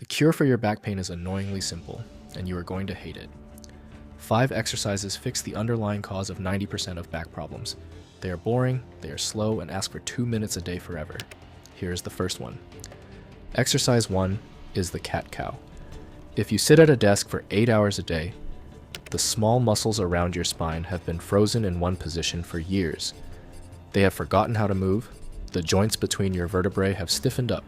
The cure for your back pain is annoyingly simple, and you are going to hate it. 5 exercises fix the underlying cause of 90% of back problems. They are boring, they are slow, and ask for 2 minutes a day forever. Here is the first one. Exercise 1 is the cat-cow. If you sit at a desk for 8 hours a day, the small muscles around your spine have been frozen in one position for years. They have forgotten how to move, the joints between your vertebrae have stiffened up.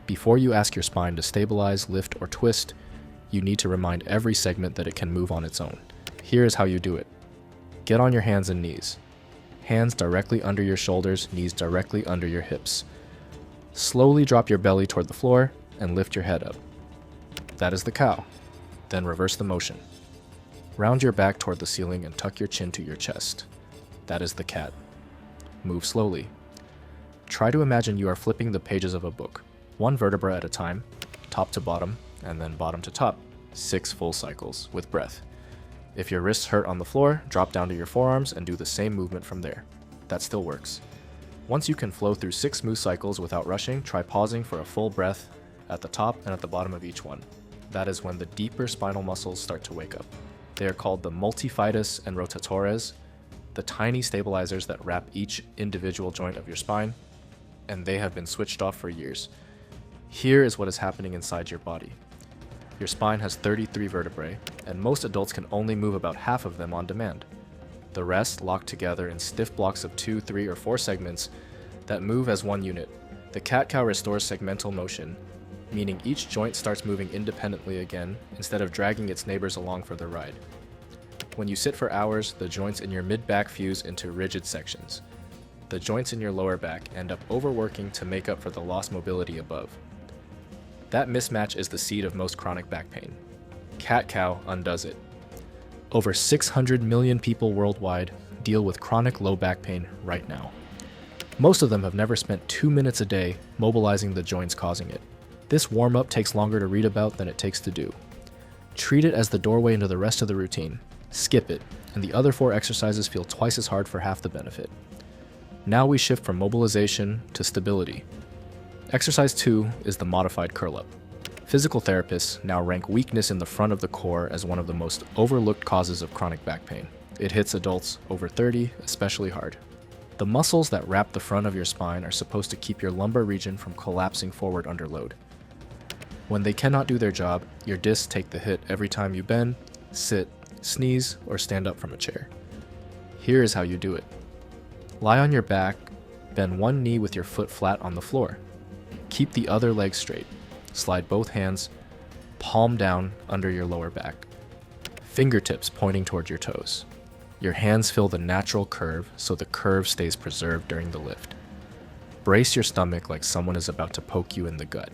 Before you ask your spine to stabilize, lift, or twist, you need to remind every segment that it can move on its own. Here is how you do it. Get on your hands and knees. Hands directly under your shoulders, knees directly under your hips. Slowly drop your belly toward the floor and lift your head up. That is the cow. Then reverse the motion. Round your back toward the ceiling and tuck your chin to your chest. That is the cat. Move slowly. Try to imagine you are flipping the pages of a book, one vertebra at a time, top to bottom, and then bottom to top, 6 full cycles with breath. If your wrists hurt on the floor, drop down to your forearms and do the same movement from there. That still works. Once you can flow through 6 smooth cycles without rushing, try pausing for a full breath at the top and at the bottom of each one. That is when the deeper spinal muscles start to wake up. They are called the multifidus and rotatores, the tiny stabilizers that wrap each individual joint of your spine, and they have been switched off for years. Here is what is happening inside your body. Your spine has 33 vertebrae, and most adults can only move about half of them on demand. The rest lock together in stiff blocks of 2, 3, or 4 segments that move as one unit. The cat-cow restores segmental motion, meaning each joint starts moving independently again instead of dragging its neighbors along for the ride. When you sit for hours, the joints in your mid-back fuse into rigid sections. The joints in your lower back end up overworking to make up for the lost mobility above. That mismatch is the seed of most chronic back pain. Cat-cow undoes it. Over 600 million people worldwide deal with chronic low back pain right now. Most of them have never spent 2 minutes a day mobilizing the joints causing it. This warm-up takes longer to read about than it takes to do. Treat it as the doorway into the rest of the routine. Skip it, and the other 4 exercises feel twice as hard for half the benefit. Now we shift from mobilization to stability. Exercise 2 is the modified curl-up. Physical therapists now rank weakness in the front of the core as one of the most overlooked causes of chronic back pain. It hits adults over 30 especially hard. The muscles that wrap the front of your spine are supposed to keep your lumbar region from collapsing forward under load. When they cannot do their job, your discs take the hit every time you bend, sit, sneeze, or stand up from a chair. Here is how you do it. Lie on your back, bend one knee with your foot flat on the floor. Keep the other leg straight. Slide both hands, palm down under your lower back. Fingertips pointing toward your toes. Your hands fill the natural curve so the curve stays preserved during the lift. Brace your stomach like someone is about to poke you in the gut.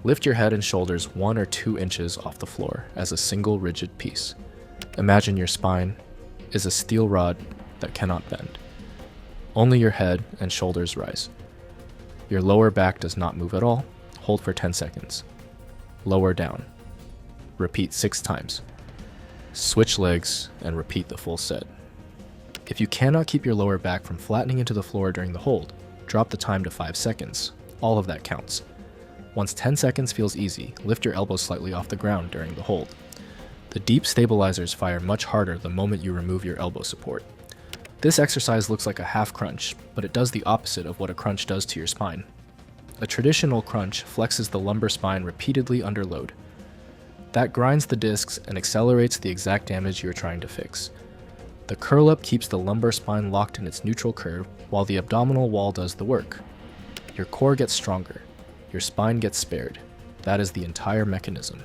Lift your head and shoulders 1 or 2 inches off the floor as a single rigid piece. Imagine your spine is a steel rod that cannot bend. Only your head and shoulders rise. Your lower back does not move at all. Hold for 10 seconds. Lower down. Repeat 6 times. Switch legs and repeat the full set. If you cannot keep your lower back from flattening into the floor during the hold, drop the time to 5 seconds. All of that counts. Once 10 seconds feels easy, lift your elbows slightly off the ground during the hold. The deep stabilizers fire much harder the moment you remove your elbow support. This exercise looks like a half crunch, but it does the opposite of what a crunch does to your spine. A traditional crunch flexes the lumbar spine repeatedly under load. That grinds the discs and accelerates the exact damage you are trying to fix. The curl-up keeps the lumbar spine locked in its neutral curve while the abdominal wall does the work. Your core gets stronger. Your spine gets spared. That is the entire mechanism.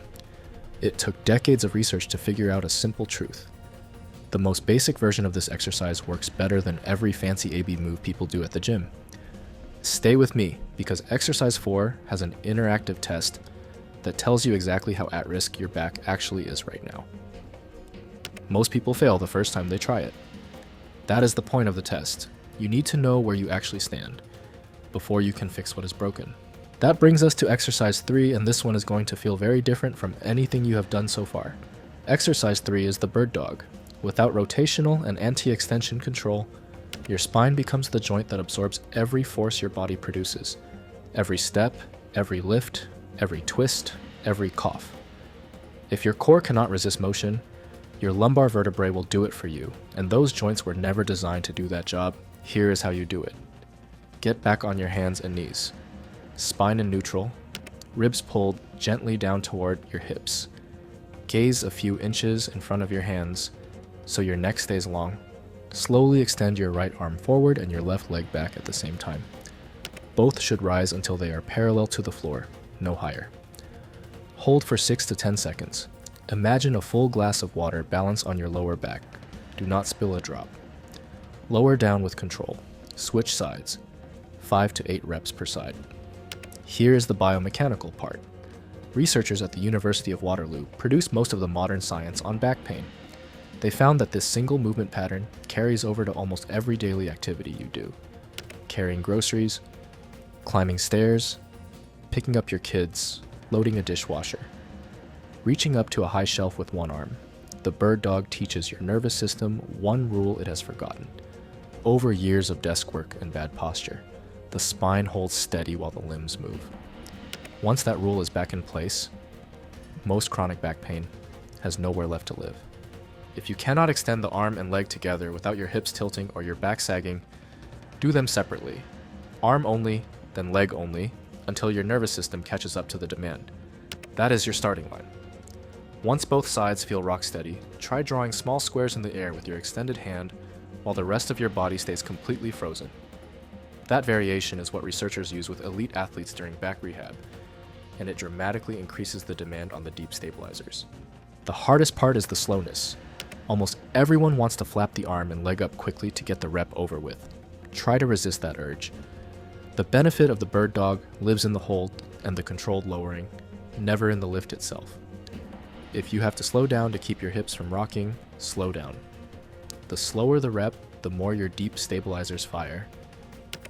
It took decades of research to figure out a simple truth. The most basic version of this exercise works better than every fancy AB move people do at the gym. Stay with me, because exercise 4 has an interactive test that tells you exactly how at risk your back actually is right now. Most people fail the first time they try it. That is the point of the test. You need to know where you actually stand before you can fix what is broken. That brings us to exercise 3, and this one is going to feel very different from anything you have done so far. Exercise 3 is the bird dog. Without rotational and anti-extension control, your spine becomes the joint that absorbs every force your body produces. Every step, every lift, every twist, every cough. If your core cannot resist motion, your lumbar vertebrae will do it for you, and those joints were never designed to do that job. Here is how you do it. Get back on your hands and knees. Spine in neutral, ribs pulled gently down toward your hips. Gaze a few inches in front of your hands so your neck stays long. Slowly extend your right arm forward and your left leg back at the same time. Both should rise until they are parallel to the floor, no higher. Hold for 6 to 10 seconds. Imagine a full glass of water balance on your lower back. Do not spill a drop. Lower down with control. Switch sides. 5 to 8 reps per side. Here is the biomechanical part. Researchers at the University of Waterloo produced most of the modern science on back pain. They found that this single movement pattern carries over to almost every daily activity you do. Carrying groceries, climbing stairs, picking up your kids, loading a dishwasher, reaching up to a high shelf with one arm. The bird dog teaches your nervous system one rule it has forgotten. Over years of desk work and bad posture, the spine holds steady while the limbs move. Once that rule is back in place, most chronic back pain has nowhere left to live. If you cannot extend the arm and leg together without your hips tilting or your back sagging, do them separately. Arm only, then leg only, until your nervous system catches up to the demand. That is your starting line. Once both sides feel rock steady, try drawing small squares in the air with your extended hand while the rest of your body stays completely frozen. That variation is what researchers use with elite athletes during back rehab, and it dramatically increases the demand on the deep stabilizers. The hardest part is the slowness. Almost everyone wants to flap the arm and leg up quickly to get the rep over with. Try to resist that urge. The benefit of the bird dog lives in the hold and the controlled lowering, never in the lift itself. If you have to slow down to keep your hips from rocking, slow down. The slower the rep, the more your deep stabilizers fire.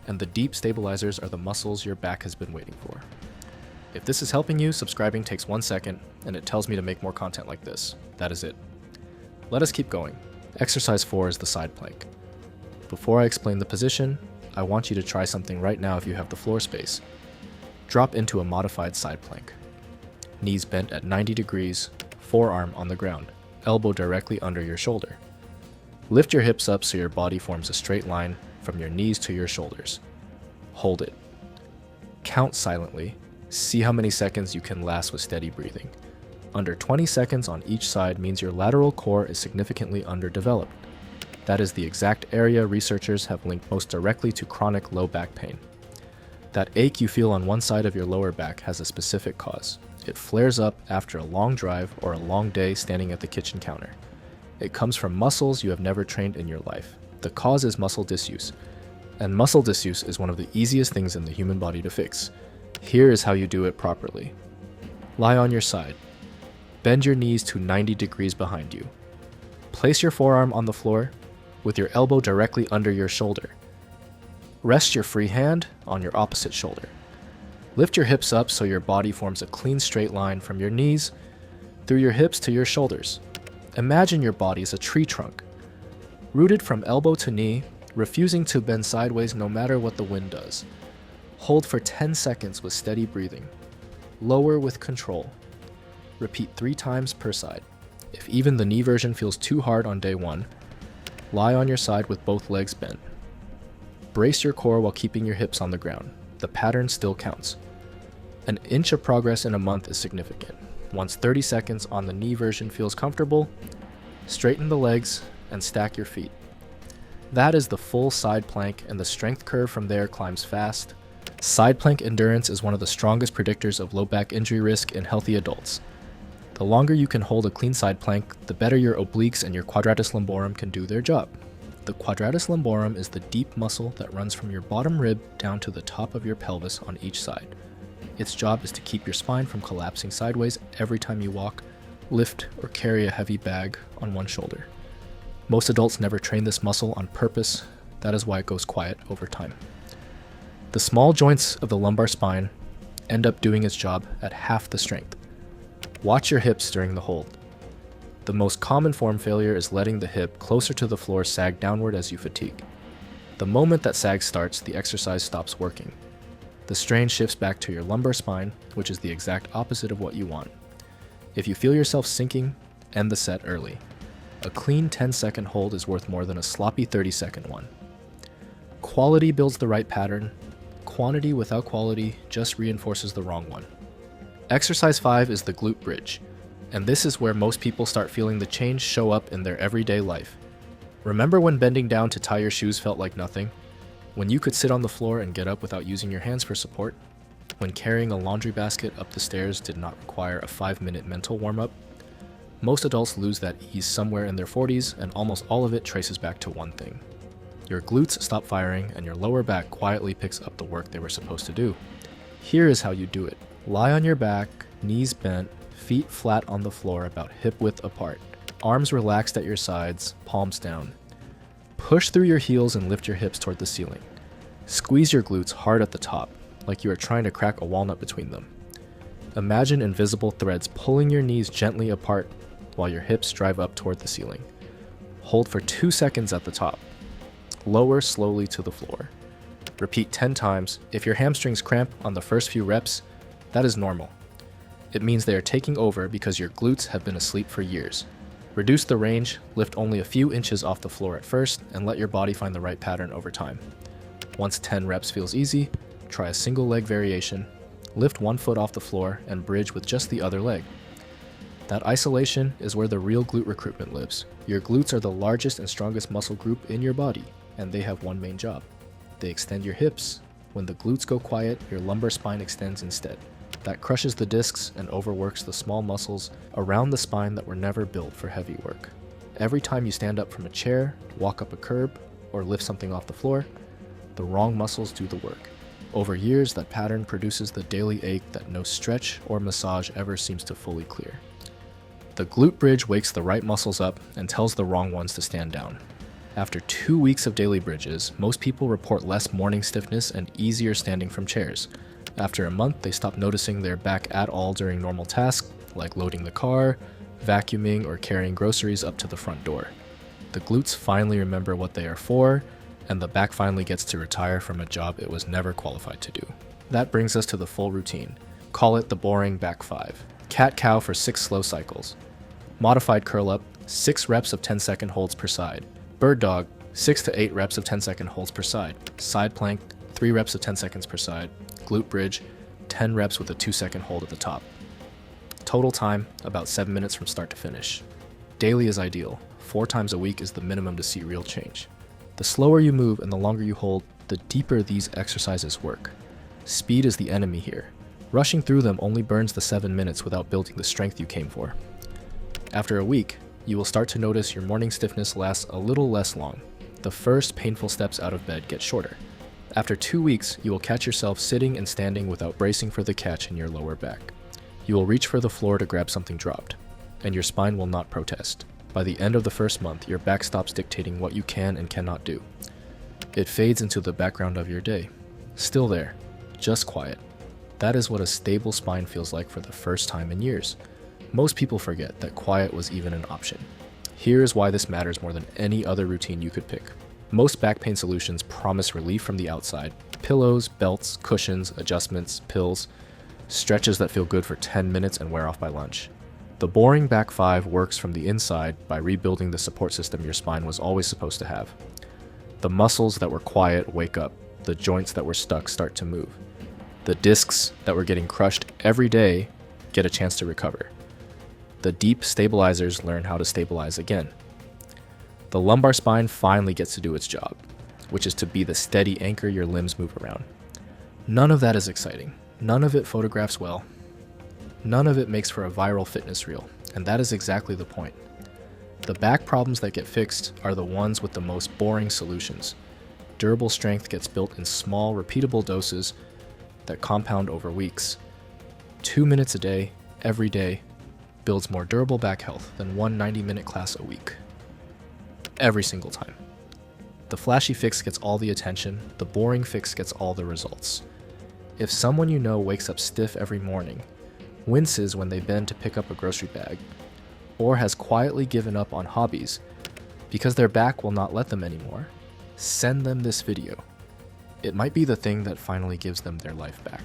And the deep stabilizers are the muscles your back has been waiting for. If this is helping you, subscribing takes 1 second, and it tells me to make more content like this. That is it. Let us keep going. Exercise 4 is the side plank. Before I explain the position, I want you to try something right now if you have the floor space. Drop into a modified side plank. Knees bent at 90 degrees, forearm on the ground, elbow directly under your shoulder. Lift your hips up so your body forms a straight line from your knees to your shoulders. Hold it. Count silently. See how many seconds you can last with steady breathing. Under 20 seconds on each side means your lateral core is significantly underdeveloped. That is the exact area researchers have linked most directly to chronic low back pain. That ache you feel on one side of your lower back has a specific cause. It flares up after a long drive or a long day standing at the kitchen counter. It comes from muscles you have never trained in your life. The cause is muscle disuse, and muscle disuse is one of the easiest things in the human body to fix. Here is how you do it properly. Lie on your side. Bend your knees to 90 degrees behind you. Place your forearm on the floor with your elbow directly under your shoulder. Rest your free hand on your opposite shoulder. Lift your hips up so your body forms a clean straight line from your knees through your hips to your shoulders. Imagine your body as a tree trunk, rooted from elbow to knee, refusing to bend sideways no matter what the wind does. Hold for 10 seconds with steady breathing. Lower with control. Repeat 3 times per side. If even the knee version feels too hard on day 1, lie on your side with both legs bent. Brace your core while keeping your hips on the ground. The pattern still counts. An inch of progress in a month is significant. Once 30 seconds on the knee version feels comfortable, straighten the legs and stack your feet. That is the full side plank, and the strength curve from there climbs fast. Side plank endurance is one of the strongest predictors of low back injury risk in healthy adults. The longer you can hold a clean side plank, the better your obliques and your quadratus lumborum can do their job. The quadratus lumborum is the deep muscle that runs from your bottom rib down to the top of your pelvis on each side. Its job is to keep your spine from collapsing sideways every time you walk, lift, or carry a heavy bag on one shoulder. Most adults never train this muscle on purpose. That is why it goes quiet over time. The small joints of the lumbar spine end up doing its job at half the strength. Watch your hips during the hold. The most common form failure is letting the hip closer to the floor sag downward as you fatigue. The moment that sag starts, the exercise stops working. The The strain shifts back to your lumbar spine, which is the exact opposite of what you want. If you feel yourself sinking, end the set early. A clean 10-second hold is worth more than a sloppy 30-second one. Quality builds the right pattern. Quantity without quality just reinforces the wrong one. Exercise 5 is the glute bridge, and this is where most people start feeling the change show up in their everyday life. Remember when bending down to tie your shoes felt like nothing? When you could sit on the floor and get up without using your hands for support? When carrying a laundry basket up the stairs did not require a 5-minute mental warm-up? Most adults lose that ease somewhere in their 40s, and almost all of it traces back to one thing. Your glutes stop firing, and your lower back quietly picks up the work they were supposed to do. Here is how you do it. Lie on your back, knees bent, feet flat on the floor about hip width apart, arms relaxed at your sides, palms down. Push through your heels and lift your hips toward the ceiling. Squeeze your glutes hard at the top, like you are trying to crack a walnut between them. Imagine invisible threads pulling your knees gently apart while your hips drive up toward the ceiling. Hold for 2 seconds at the top. Lower slowly to the floor. Repeat 10 times. If your hamstrings cramp on the first few reps, that is normal. It means they are taking over because your glutes have been asleep for years. Reduce the range, lift only a few inches off the floor at first, and let your body find the right pattern over time. Once 10 reps feels easy, try a single leg variation, lift one foot off the floor, and bridge with just the other leg. That isolation is where the real glute recruitment lives. Your glutes are the largest and strongest muscle group in your body, and they have one main job. They extend your hips. When the glutes go quiet, your lumbar spine extends instead. That crushes the discs and overworks the small muscles around the spine that were never built for heavy work. Every time you stand up from a chair, walk up a curb, or lift something off the floor, the wrong muscles do the work. Over years, that pattern produces the daily ache that no stretch or massage ever seems to fully clear. The glute bridge wakes the right muscles up and tells the wrong ones to stand down. After 2 weeks of daily bridges, most people report less morning stiffness and easier standing from chairs. After a month, they stop noticing their back at all during normal tasks, like loading the car, vacuuming, or carrying groceries up to the front door. The glutes finally remember what they are for, and the back finally gets to retire from a job it was never qualified to do. That brings us to the full routine. Call it the boring back 5. Cat-cow for 6 slow cycles. Modified curl-up, 6 reps of 10-second holds per side. Bird dog, 6 to 8 reps of 10-second holds per side. Side plank, 3 reps of 10 seconds per side. Glute bridge, 10 reps with a 2-second hold at the top. Total time, about 7 minutes from start to finish. Daily is ideal. 4 times a week is the minimum to see real change. The slower you move and the longer you hold, the deeper these exercises work. Speed is the enemy here. Rushing through them only burns the 7 minutes without building the strength you came for. After a week, you will start to notice your morning stiffness lasts a little less long. The first painful steps out of bed get shorter. After 2 weeks, you will catch yourself sitting and standing without bracing for the catch in your lower back. You will reach for the floor to grab something dropped, and your spine will not protest. By the end of the first month, your back stops dictating what you can and cannot do. It fades into the background of your day. Still there, just quiet. That is what a stable spine feels like for the first time in years. Most people forget that quiet was even an option. Here is why this matters more than any other routine you could pick. Most back pain solutions promise relief from the outside. Pillows, belts, cushions, adjustments, pills, stretches that feel good for 10 minutes and wear off by lunch. The boring back 5 works from the inside by rebuilding the support system your spine was always supposed to have. The muscles that were quiet wake up. The joints that were stuck start to move. The discs that were getting crushed every day get a chance to recover. The deep stabilizers learn how to stabilize again. The lumbar spine finally gets to do its job, which is to be the steady anchor your limbs move around. None of that is exciting. None of it photographs well. None of it makes for a viral fitness reel, and that is exactly the point. The back problems that get fixed are the ones with the most boring solutions. Durable strength gets built in small, repeatable doses that compound over weeks. 2 minutes a day, every day, builds more durable back health than one 90-minute class a week. Every single time. The flashy fix gets all the attention, the boring fix gets all the results. If someone you know wakes up stiff every morning, winces when they bend to pick up a grocery bag, or has quietly given up on hobbies because their back will not let them anymore, send them this video. It might be the thing that finally gives them their life back.